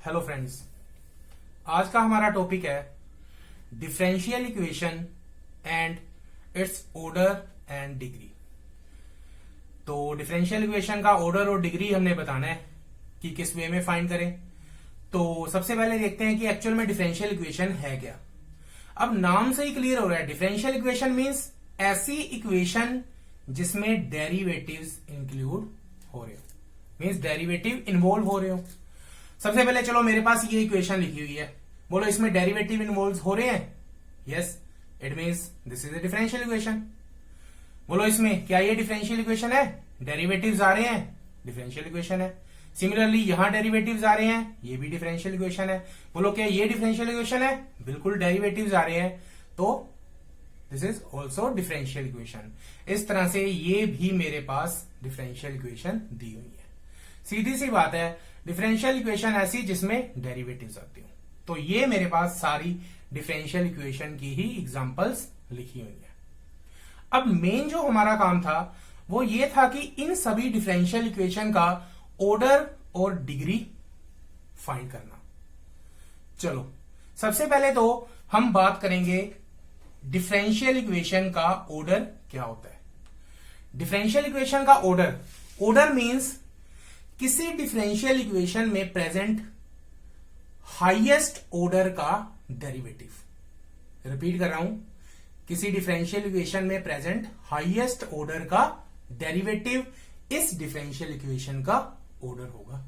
Hello friends, आज का हमारा टॉपिक है differential equation and it's order and degree. तो डिफरेंशियल इक्वेशन का ऑर्डर और डिग्री हमने बताना है कि किस वे में फाइंड करें। तो सबसे पहले देखते हैं कि एक्चुअल में डिफरेंशियल इक्वेशन है क्या। अब नाम से ही क्लियर हो रहा है, डिफरेंशियल इक्वेशन मींस ऐसी इक्वेशन जिसमें डेरिवेटिव्स इंक्लूड हो रहे हो, मींस डेरिवेटिव इन्वॉल्व हो रहे हो। सबसे पहले चलो मेरे पास ये इक्वेशन लिखी हुई है, बोलो इसमें डेरिवेटिव इन्वॉल्व हो रहे हैं। Yes, it means this is a differential equation. बोलो इसमें क्या ये डिफरेंशियल इक्वेशन है, डेरिवेटिव्स आ रहे हैं, डिफरेंशियल इक्वेशन है। सिमिलरली यहां डेरिवेटिव्स आ रहे हैं, ये भी डिफरेंशियल इक्वेशन है। बोलो क्या ये डिफरेंशियल इक्वेशन है, बिल्कुल डेरिवेटिव्स आ रहे हैं, तो this is also differential equation. इस तरह से ये भी मेरे पास डिफरेंशियल इक्वेशन दी हुई है। सीधी सी बात है, डिफरेंशियल इक्वेशन ऐसी जिसमें डेरिवेटिव्स आती हो। तो ये मेरे पास सारी डिफरेंशियल इक्वेशन की ही एग्जांपल्स लिखी हुई है। अब मेन जो हमारा काम था वो ये था कि इन सभी डिफरेंशियल इक्वेशन का ऑर्डर और डिग्री फाइंड करना। चलो सबसे पहले तो हम बात करेंगे डिफरेंशियल इक्वेशन का ऑर्डर क्या होता है। डिफरेंशियल इक्वेशन का ऑर्डर मींस किसी डिफरेंशियल इक्वेशन में प्रेजेंट हाईएस्ट ऑर्डर का डेरिवेटिव। रिपीट कर रहा हूं, किसी डिफरेंशियल इक्वेशन में प्रेजेंट हाईएस्ट ऑर्डर का डेरिवेटिव इस डिफरेंशियल इक्वेशन का ऑर्डर होगा।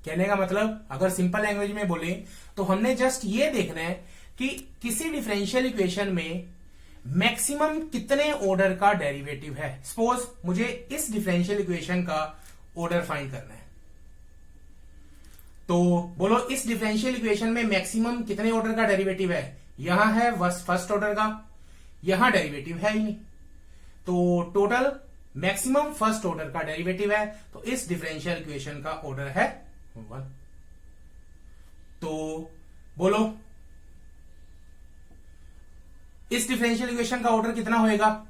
कहने का मतलब अगर सिंपल लैंग्वेज में बोले तो हमने जस्ट ये देखना है कि किसी डिफरेंशियल इक्वेशन में मैक्सिमम कितने ऑर्डर का डेरिवेटिव है। सपोज मुझे इस डिफरेंशियल इक्वेशन का ऑर्डर फाइंड करना है, तो बोलो इस डिफरेंशियल इक्वेशन में मैक्सिमम कितने ऑर्डर का डेरिवेटिव है। यहां है फर्स्ट ऑर्डर का, यहां डेरिवेटिव है ही नहीं, तो टोटल मैक्सिमम फर्स्ट ऑर्डर का डेरिवेटिव है, तो इस डिफरेंशियल इक्वेशन का ऑर्डर है 1। तो बोलो इस डिफरेंशियल इक्वेशन का ऑर्डर कितना होएगा।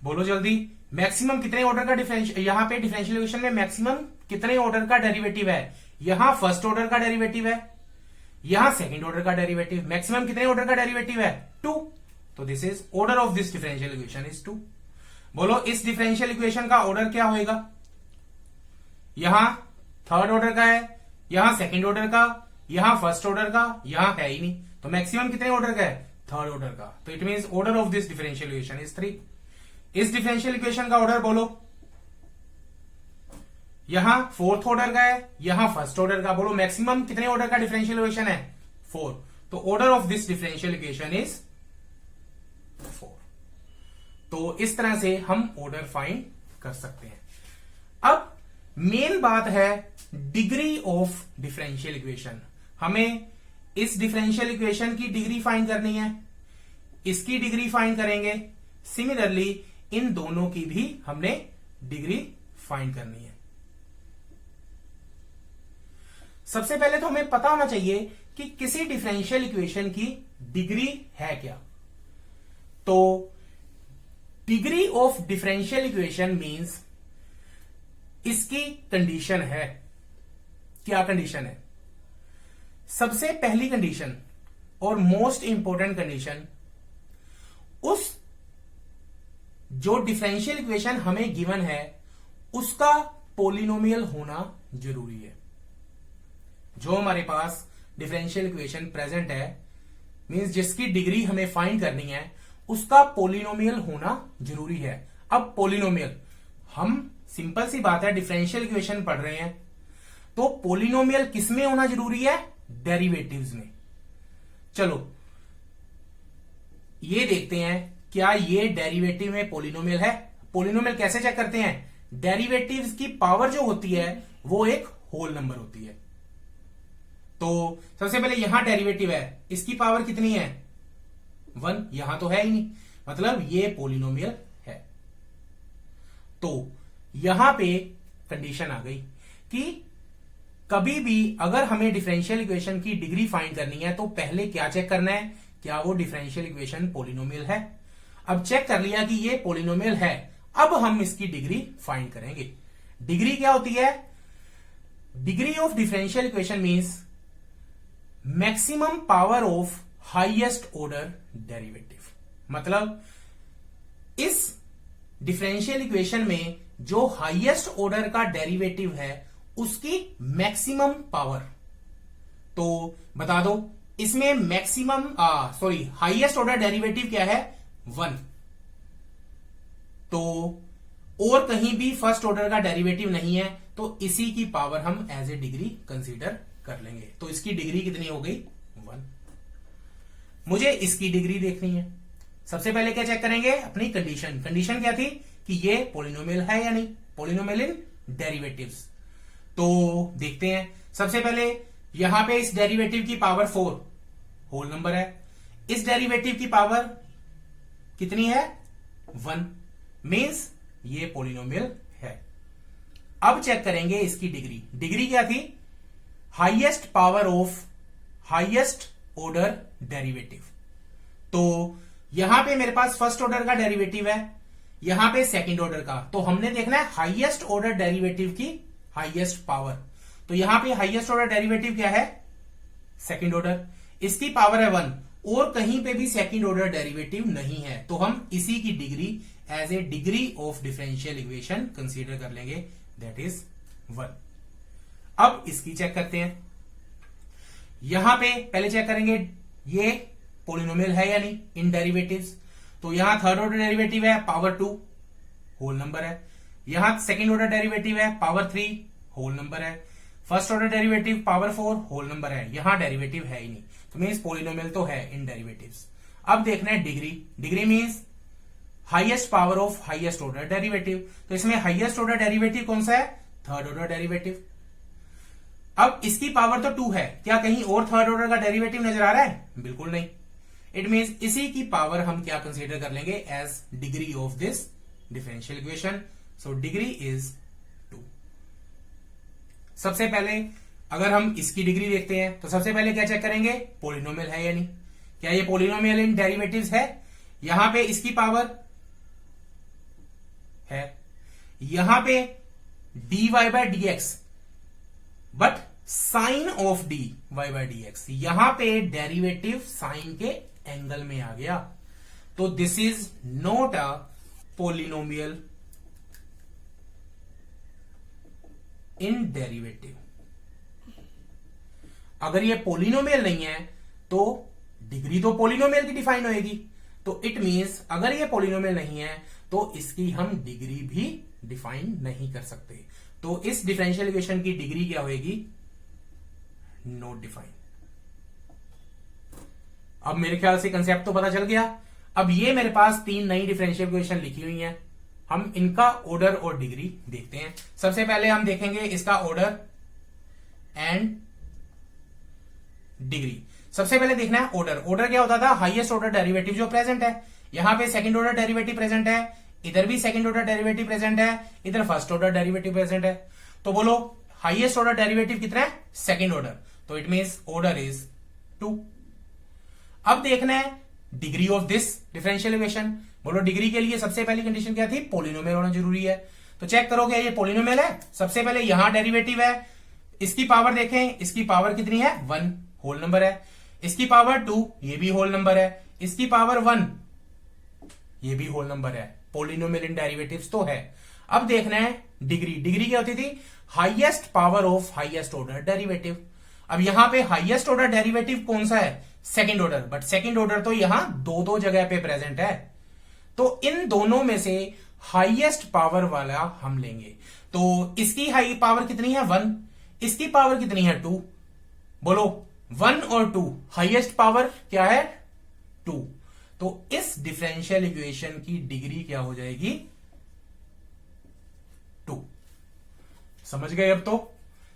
बोलो जल्दी, मैक्सिमम कितने ऑर्डर का डिफरेंशियल, यहां पे डिफरेंशियल इक्वेशन में मैक्सिमम कितने ऑर्डर का डेरिवेटिव है। यहां फर्स्ट ऑर्डर का डेरिवेटिव है, यहां सेकंड ऑर्डर का डेरिवेटिव, मैक्सिमम कितने ऑर्डर का डेरिवेटिव है 2। तो this is order of this differential equation is 2। बोलो इस डिफरेंशियल इक्वेशन का ऑर्डर क्या होएगा। यहां थर्ड ऑर्डर का है, यहां सेकंड ऑर्डर का, यहां फर्स्ट ऑर्डर का, यहां है ही नहीं, तो मैक्सिमम कितने ऑर्डर का है, थर्ड ऑर्डर का। तो it means order of this differential equation is 3। इस डिफरेंशियल इक्वेशन का ऑर्डर बोलो, यहां फोर्थ ऑर्डर का है, यहां फर्स्ट ऑर्डर का। बोलो मैक्सिमम कितने ऑर्डर का डिफरेंशियल इक्वेशन है 4। तो order of this differential equation is 4। तो इस तरह से हम ऑर्डर फाइंड कर सकते हैं। अब मेन बात है डिग्री ऑफ डिफरेंशियल इक्वेशन। हमें इस डिफरेंशियल इक्वेशन की डिग्री फाइंड करनी है, इसकी डिग्री फाइंड करेंगे, सिमिलरली इन दोनों की भी हमने डिग्री फाइंड करनी है। सबसे पहले तो हमें पता होना चाहिए कि किसी डिफरेंशियल इक्वेशन की डिग्री है क्या। तो degree of differential equation means इसकी कंडीशन है। क्या कंडीशन है। सबसे पहली कंडीशन और मोस्ट इंपॉर्टेंट कंडीशन, उस जो डिफरेंशियल इक्वेशन हमें गिवन है उसका पॉलिनोमियल होना जरूरी है। जो हमारे पास डिफरेंशियल इक्वेशन प्रेजेंट है, मींस जिसकी डिग्री हमें फाइंड करनी है, उसका पॉलिनोमियल होना जरूरी है। अब पॉलिनोमियल, हम सिंपल सी बात है डिफरेंशियल इक्वेशन पढ़ रहे हैं, तो पॉलिनोमियल किसमें होना जरूरी है, डेरिवेटिव्स में। चलो ये देखते हैं क्या ये डेरिवेटिव में पॉलिनोमियल है। पॉलिनोमियल कैसे चेक करते हैं, डेरिवेटिव्स की पावर जो होती है वो एक होल नंबर होती है। तो सबसे पहले यहां डेरिवेटिव है, इसकी पावर कितनी है 1, यहां तो है ही नहीं, मतलब ये पॉलिनोमियल है। तो यहां पे कंडीशन आ गई कि कभी भी अगर हमें डिफरेंशियल इक्वेशन की डिग्री फाइंड करनी है तो पहले क्या चेक करना है, क्या वो डिफरेंशियल इक्वेशन पॉलिनोमियल है। अब चेक कर लिया कि ये पॉलिनोमियल है, अब हम इसकी डिग्री फाइंड करेंगे। डिग्री क्या होती है? Degree of differential equation means maximum power of highest order derivative. मतलब इस डिफरेंशियल इक्वेशन में जो हाईएस्ट ऑर्डर का डेरिवेटिव है उसकी मैक्सिमम पावर। तो बता दो, इसमें मैक्सिमम हाईएस्ट ऑर्डर डेरिवेटिव क्या है? 1। तो और कहीं भी फर्स्ट ऑर्डर का डेरिवेटिव नहीं है, तो इसी की पावर हम एज ए डिग्री कंसीडर कर लेंगे। तो इसकी डिग्री कितनी हो गई? 1। मुझे इसकी डिग्री देखनी है। सबसे पहले क्या चेक करेंगे? अपनी कंडीशन। कंडीशन क्या थी कि ये पॉलिनोमियल है या नहीं, पॉलिनोमियल इन डेरिवेटिव्स। तो देखते हैं। सबसे पहले यहां पे इस डेरिवेटिव की पावर 4 होल नंबर है, इस डेरिवेटिव की पावर कितनी है? 1, मींस ये पॉलिनोमियल है। अब चेक करेंगे इसकी डिग्री। डिग्री क्या थी? Highest power of highest order derivative. तो यहां पे मेरे पास फर्स्ट ऑर्डर का डेरिवेटिव है, यहां पे सेकंड ऑर्डर का। तो हमने देखना है हाईएस्ट ऑर्डर डेरिवेटिव की हाईएस्ट पावर। तो यहां पे हाईएस्ट ऑर्डर डेरिवेटिव क्या है? Second order. इसकी पावर है 1 और कहीं पे भी सेकंड ऑर्डर डेरिवेटिव नहीं है, तो हम इसी की degree as a degree of differential equation consider कर लेंगे, दैट इज 1। अब इसकी चेक करते हैं। यहां पे पहले चेक करेंगे ये पॉलिनोमियल है या नहीं इन डेरिवेटिव्स। तो यहां थर्ड ऑर्डर डेरिवेटिव है पावर 2 होल नंबर है, यहां सेकंड ऑर्डर डेरिवेटिव है पावर 3 होल नंबर है, first order derivative power 4 whole number है, यहां डेरिवेटिव है ही नहीं, तो मीन्स पॉलिनोमियल तो है इन डेरिवेटिव्स। अब देखना है degree. Degree means highest power of highest order derivative. तो इसमें हाईएस्ट ऑर्डर डेरिवेटिव कौन सा है? Third order derivative. अब इसकी पावर तो 2 है, क्या कहीं और थर्ड ऑर्डर का डेरिवेटिव नजर आ रहा है? बिल्कुल नहीं। इट मीन्स इसी की पावर हम क्या कंसीडर कर लेंगे? As degree of this differential equation. So degree is 2। सबसे पहले अगर हम इसकी डिग्री देखते हैं तो सबसे पहले क्या चेक करेंगे? पॉलिनोमियल है या नहीं। क्या ये पॉलिनोमियल इन डेरिवेटिव्स है? यहां पे इसकी पावर है, यहां पे dy by dx, but sine of dy by dx, यहां पे डेरिवेटिव साइन के एंगल में आ गया, तो this is not a polynomial in derivative. अगर ये पॉलिनोमियल नहीं है तो डिग्री तो पॉलिनोमियल की डिफाइन होएगी। तो इट मींस अगर ये पॉलिनोमियल नहीं है तो इसकी हम डिग्री भी डिफाइन नहीं कर सकते। तो इस डिफरेंशियल इक्वेशन की डिग्री क्या होगी? Not define. अब मेरे ख्याल से कंसेप्ट तो पता चल गया। अब ये मेरे पास 3 नई डिफरेंशियल इक्वेशन लिखी हुई हैं, हम इनका ऑर्डर और डिग्री देखते हैं। सबसे पहले हम देखेंगे इसका ऑर्डर एंड डिग्री। सबसे पहले देखना है ऑर्डर। ऑर्डर क्या होता था? हाईएस्ट ऑर्डर डेरिवेटिव जो प्रेजेंट है, यहां पे सेकंड ऑर्डर डेरिवेटिव प्रेजेंट है, इधर भी सेकंड ऑर्डर डेरिवेटिव प्रेजेंट है, इधर फर्स्ट ऑर्डर डेरिवेटिव प्रेजेंट है। तो बोलो हाईएस्ट ऑर्डर डेरिवेटिव कितना है? Second order. तो इट मींस ऑर्डर इज 2। अब देखना है degree of this differential equation. बोलो डिग्री के लिए सबसे पहली कंडीशन क्या थी? पॉलिनोमियल होना जरूरी है। तो चेक करो क्या ये पॉलिनोमियल है? सबसे पहले यहां डेरिवेटिव है, इसकी पावर देखें, इसकी पावर कितनी है? 1 होल नंबर है, इसकी पावर 2 ये भी होल नंबर है, इसकी पावर 1 ये भी होल नंबर है। पॉलिनोमियल इन डेरिवेटिव्स तो है। अब देखना है डिग्री। डिग्री क्या होती थी? Highest power of highest order derivative. अब यहां पे हाईएस्ट ऑर्डर डेरिवेटिव कौन सा है? Second order. But second order तो यहां दो जगह पे प्रेजेंट है, तो इन दोनों में से हाईएस्ट पावर वाला हम लेंगे। तो इसकी हाई पावर कितनी है? 1। इसकी पावर कितनी है? 2। बोलो 1 और 2, हाईएस्ट पावर क्या है? 2। तो इस डिफरेंशियल इक्वेशन की डिग्री क्या हो जाएगी? 2। समझ गए अब तो?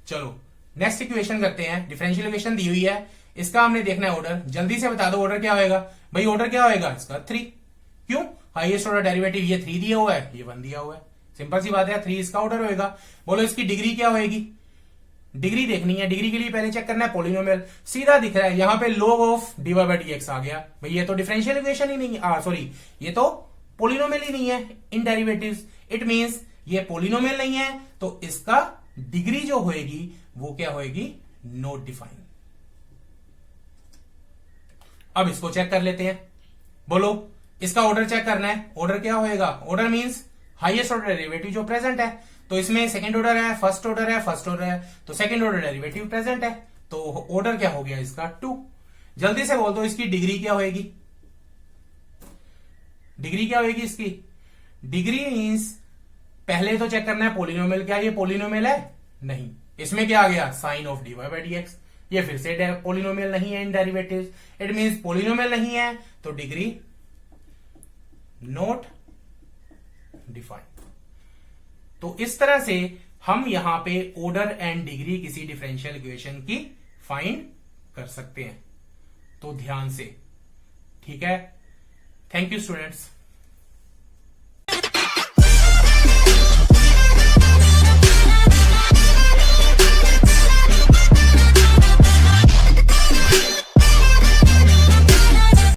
चलो नेक्स्ट इक्वेशन करते हैं। डिफरेंशियल इक्वेशन दी हुई है, इसका हमने देखना है ऑर्डर। जल्दी से बता दो ऑर्डर क्या होएगा? भाई ऑर्डर क्या होएगा इसका? 3। क्यों? हाईएस्ट ऑर्डर डेरिवेटिव ये 3 दिया हुआ है, ये 1 दिया हुआ है, सिंपल सी बात है, 3 इसका ऑर्डर होएगा। बोलो इसकी डिग्री क्या होएगी? डिग्री देखनी है। डिग्री के लिए पहले चेक करना है पॉलिनोमियल। सीधा दिख रहा है यहां पे log of dy by dx आ गया। भाई ये तो डिफरेंशियल इक्वेशन ही नहीं, सॉरी ये तो पोलिनोमियल ही नहीं है इन डेरिवेटिव्स, इट मींस ये पोलिनोमियल नहीं है, तो इसका डिग्री जो होएगी वो क्या होएगी, नॉट डिफाइन। अब इसको चेक कर लेते हैं, बोलो इसका ऑर्डर चेक करना है। ऑर्डर क्या होएगा, order means highest order derivative जो प्रेजेंट है, तो इसमें सेकंड ऑर्डर है, फर्स्ट ऑर्डर है, फर्स्ट ऑर्डर है, तो सेकंड ऑर्डर डेरिवेटिव प्रेजेंट है, तो ऑर्डर क्या हो गया इसका 2। जल्दी से बोल दो इसकी डिग्री क्या होएगी, डिग्री क्या होएगी इसकी, डिग्री मींस पहले तो चेक करना है पोलिनोमियल, क्या ये पोलिनोमियल है, नहीं, इसमें क्या आ गया sine of dy by dx, ये फिर से पोलिनोमियल नहीं है in derivatives, it means polynomial नहीं है, तो डिग्री नॉट डिफाइंड। तो इस तरह से हम यहां पे ऑर्डर एंड डिग्री किसी डिफरेंशियल इक्वेशन की फाइंड कर सकते हैं, तो ध्यान से, ठीक है। Thank you students.